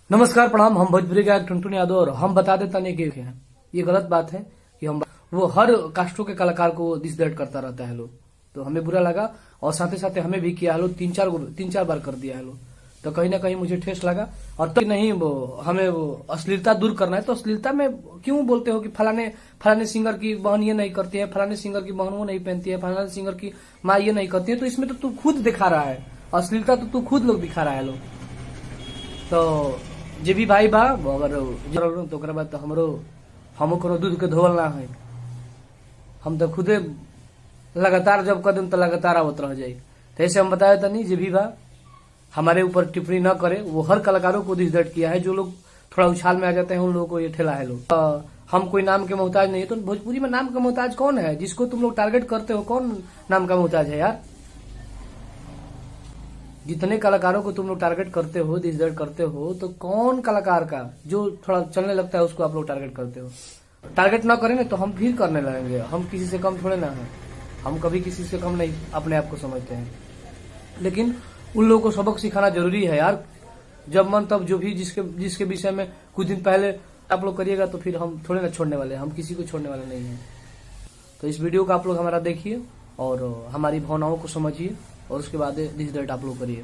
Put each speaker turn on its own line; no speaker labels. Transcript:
नमस्कार प्रणाम। हम भोजपुरी गायक टुनटुन यादव और हम बता देता नहीं कि ये गलत बात है कि हम वो हर कास्टों के कलाकार को दिस दैट करता रहता है लोग, तो हमें बुरा लगा और साथ ही साथ हमें भी किया है लोग, तीन चार बार कर दिया है लोग, तो कहीं ना कहीं मुझे ठेस लगा। और तो नहीं वो हमें वो अश्लीलता दूर करना है, तो अश्लीलता में क्यों बोलते हो कि फलाने सिंगर की बहन ये नहीं करती है, फलाने सिंगर की बहन वो नहीं पहनती है, फलाने सिंगर की माँ ये नहीं करती है, तो इसमें तो तू खुद दिखा रहा है अश्लीलता, तो तू खुद लोग दिखा रहा है लोग। तो जे भी भाई बा अगर जरूर तो बाद तो हमो कोनो दूध के धोवल ना है, हम तो खुदे लगातार जब कदम तो लगातार आवत रह जाये। तो ऐसे हम बताया था नहीं, जे भी बा हमारे ऊपर टिप्पणी न करे। वो हर कलाकारों को दिस दैट किया है, जो लोग थोड़ा उछाल में आ जाते हैं उन लोगों को ये ठेला है लोग। हम कोई नाम के मोहताज नहीं है, तो भोजपुरी में नाम का मोहताज कौन है? जिसको तुम लोग टारगेट करते हो कौन नाम का मोहताज है यार? जितने कलाकारों को तुम लोग टारगेट करते हो, दिस दैट करते हो, तो कौन कलाकार का जो थोड़ा चलने लगता है उसको आप लोग टारगेट करते हो? टारगेट ना करेंगे तो हम फिर करने लगेंगे। हम किसी से कम थोड़े ना है, हम कभी किसी से कम नहीं अपने आप को समझते हैं। लेकिन उन लोगों को सबक सिखाना जरूरी है यार। जब मन तब जो भी जिसके विषय में कुछ दिन पहले आप लोग करिएगा, तो फिर हम थोड़े ना छोड़ने वाले, हम किसी को छोड़ने वाले नहीं है। तो इस वीडियो को आप लोग हमारा देखिए और हमारी भावनाओं को समझिए और उसके बाद दिस दैट आप लोग करिए।